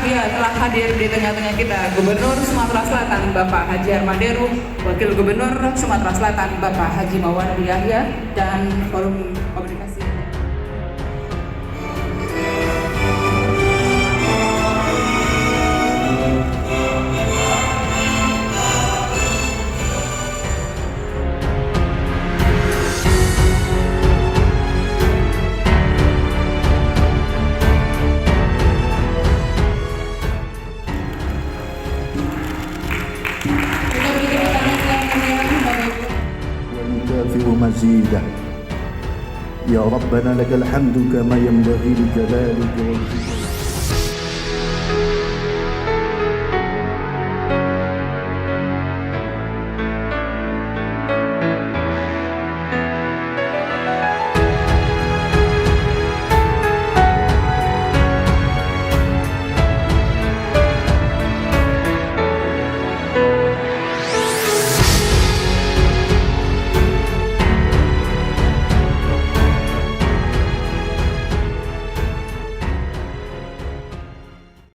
berbahagia telah hadir di tengah-tengah kita Gubernur Sumatera Selatan Bapak Haji Armanderu, Wakil Gubernur Sumatera Selatan Bapak Haji Mawardi Yahya, dan forum komunikasi. ويكافئ مزيده يا ربنا لك الحمد كما ينبغي لجلالك وجهك.